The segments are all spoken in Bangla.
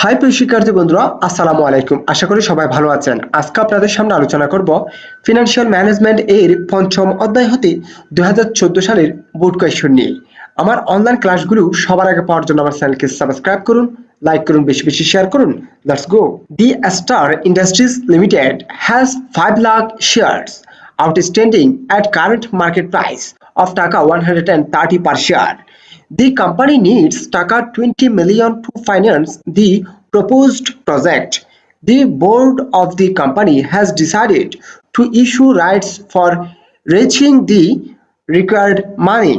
হাই প্রিয় শিক্ষার্থী বন্ধুরা, আসসালামু আলাইকুম। আশা করি সবাই ভালো আছেন। আজকে আপনাদের সামনে আলোচনা করব ফিনান্সিয়াল ম্যানেজমেন্ট এর পঞ্চম অধ্যায় হতে 2014 সালের বোর্ড কোয়েশ্চন নিয়ে। আমার অনলাইন ক্লাসগুলো সবার আগে পাওয়ার জন্য আমার চ্যানেলকে সাবস্ক্রাইব করুন, লাইক করুন, বেশি বেশি শেয়ার করুন। Let's go. The star industries limited has 5 lakh shares outstanding at current market price of টাকা 130 per share. The company needs টাকা 20 million to finance the proposed project. The board of the company has decided to issue rights for reaching the required money.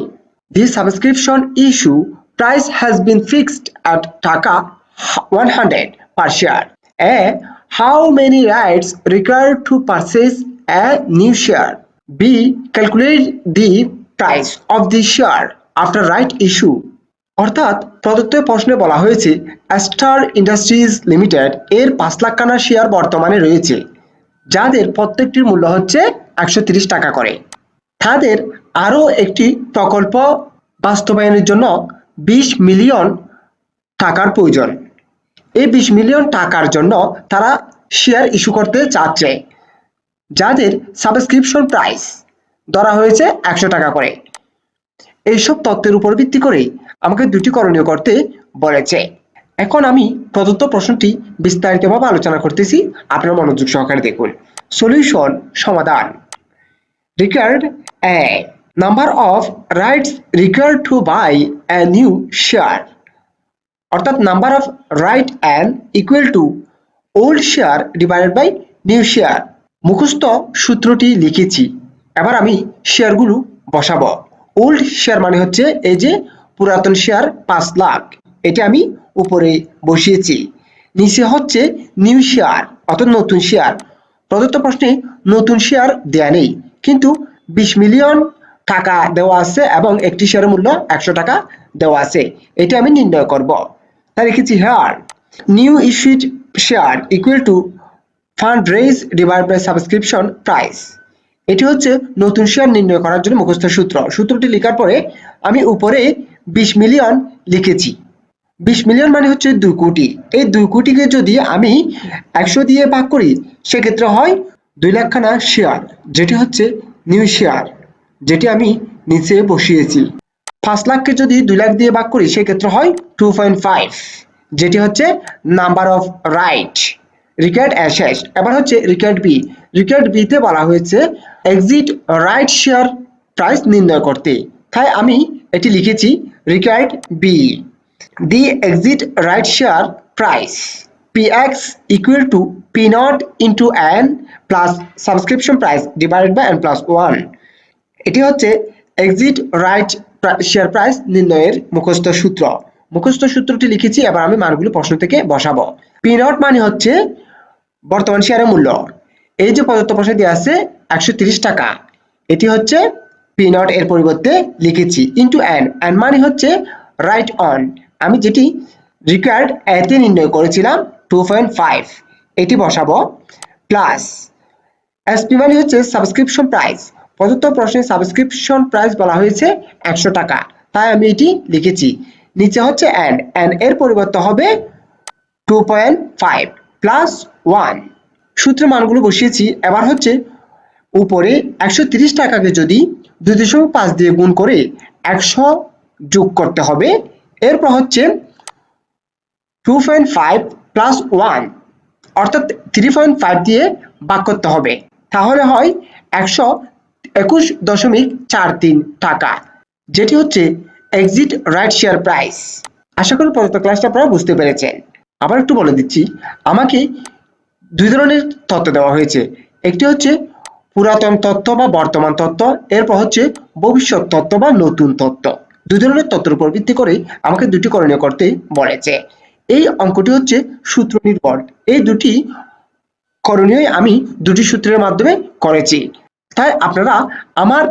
The subscription issue price has been fixed at টাকা 100 per share. A. How many rights required to purchase a new share? B. Calculate the price of the share after right issue. অর্থাৎ প্রদত্ত প্রশ্নে বলা হয়েছে স্টার ইন্ডাস্ট্রিজ লিমিটেড এর 5 লাখ খানা শেয়ার বর্তমানে রয়েছে, যাদের প্রত্যেকটির মূল্য হচ্ছে 130 টাকা করে। তাদের আরও একটি প্রকল্প বাস্তবায়নের জন্য 20 মিলিয়ন টাকার প্রয়োজন। এই 20 মিলিয়ন টাকার জন্য তারা শেয়ার ইস্যু করতে চাচ্ছে, যাদের সাবস্ক্রিপশন প্রাইস ধরা হয়েছে 100 টাকা করে। এইসব তথ্যের উপর ভিত্তি করে আমাকে দুটি করণীয় করতে বলেছে। এখন আমি প্রদত্ত প্রশ্নটি বিস্তারিতভাবে আলোচনা করতেছি, আপনারা মনোযোগ সহকারে দেখুন। সলিউশন, সমাধান। Required a number of rights required to buy a new share, অর্থাৎ number of right and equal to old share divided by new share. মুখস্থ সূত্রটি লিখেছি, এবার আমি শেয়ারগুলো বসাবো। ওল্ড শেয়ার মানে হচ্ছে এই যে পুরাতন শেয়ার 5 লাখ, এটা আমি উপরে বসিয়েছি। নিচে হচ্ছে নিউ শেয়ার অর্থাৎ নতুন শেয়ার। প্রদত্ত প্রশ্নে নতুন শেয়ার দেয়া নেই, কিন্তু 20 মিলিয়ন টাকা দেওয়া আছে এবং একটি শেয়ারের মূল্য 100 টাকা দেওয়া আছে। এটা আমি নির্ণয় করব। তাই লিখেছি here new issued share equal to fund raise divide by subscription price. এটি হচ্ছে নতুন শেয়ার নির্ণয় করার জন্য মুখস্থ সূত্র। সূত্রটি লেখার পরে আমি উপরে 20 মিলিয়ন লিখেছি। 20 মিলিয়ন মানে হচ্ছে 2 কোটি। এই 2 কোটিকে যদি আমি 100 দিয়ে ভাগ করি সেক্ষেত্রে হয় 2 লাখ খানা শেয়ার, যেটি হচ্ছে নিউ শেয়ার, যেটি আমি নিচে বসিয়েছি। 5 লাখকে যদি 2 লাখ দিয়ে ভাগ করি সেক্ষেত্রে হয় 2.5, যেটি হচ্ছে নাম্বার অফ রাইট। রিকোয়ার্ড এ শেষ। এবার হচ্ছে রিকোয়ার্ড বি। রিকোয়ার্ড বি তে বলা হয়েছে এক্সিট রাইট শেয়ার প্রাইস নির্ণয় করতে, তাই আমি এটি লিখেছি required B. The exit right share price px equal to p naught into n plus subscription price divided by n plus 1। এটি হচ্ছে এক্সিট রাইট শেয়ার প্রাইস নির্ণয়ের মুখস্থ সূত্র। মুখস্থ সূত্রটি লিখেছি, এবার আমি মানগুলো প্রশ্ন থেকে বসাবো। পি নট মানে হচ্ছে বর্তমান শেয়ারের মূল্য। এই যে প্রদত্ত প্রশ্নে দেওয়া আছে 130 টাকা, এটি হচ্ছে পি নট এর পরিবর্তে লিখেছি ইন্টু এন। এন মানে হচ্ছে রাইট অন, আমি যেটি রিকোয়ার্ড এতে নির্ণয় করেছিলাম 2.5, এটি বসাবো। প্লাস এসপি মানে হচ্ছে সাবস্ক্রিপশন প্রাইস। প্রদত্ত প্রশ্নে সাবস্ক্রিপশন প্রাইস বলা হয়েছে 100 টাকা, তাই আমি এটি লিখেছি। নিচে হচ্ছে এন, এন এর পরিবর্তে হবে 2.5 প্লাস 1। সূত্রের মানগুলো বসিয়েছি। এবার হচ্ছে উপরে 130 টাকাকে যদি 2.5 দিয়ে গুণ করে 100 যোগ করতে হবে। এরপর হচ্ছে 2.5 প্লাস 1 অর্থাৎ 3.5 দিয়ে ভাগ করতে হবে, তাহলে হয় 121.43 টাকা, যেটি হচ্ছে এক্সিট রাইট শেয়ার প্রাইস। আশা করি প্রদত্ত ক্লাসটা আপনারা বুঝতে পেরেছেন। আবার একটু বলে দিচ্ছি, আমাকে দুই ধরনের তথ্য দেওয়া হয়েছে। একটি হচ্ছে পুরাতন তথ্য বা বর্তমান তথ্য, এরপর হচ্ছে ভবিষ্যৎ তথ্য বা নতুন তথ্য। দুই ধরনের তথ্যের উপর ভিত্তি করে আমাকে দুটি করণীয় করতে বলেছে। এই অঙ্কটি হচ্ছে সূত্র নির্ভর। এই দুটি করণীয় আমি দুটি সূত্রের মাধ্যমে করেছি, তাই আপনারা আমার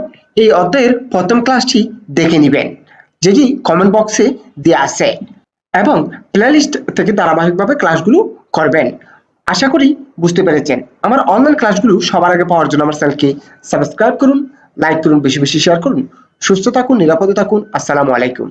এই অধ্যায়ের প্রথম ক্লাসটি দেখে নেবেন, যেটি কমেন্ট বক্সে দেওয়া আছে, এবং প্লেলিস্ট থেকে ধারাবাহিকভাবে ক্লাসগুলো করবেন। আশা করি বুঝতে পেরেছেন। আমার অনলাইন ক্লাসগুলো সবার আগে পাওয়ার জন্য আমার চ্যানেলকে সাবস্ক্রাইব করুন, লাইক করুন, বেশি বেশি শেয়ার করুন। সুস্থ থাকুন, নিরাপদে থাকুন। আসসালামু আলাইকুম।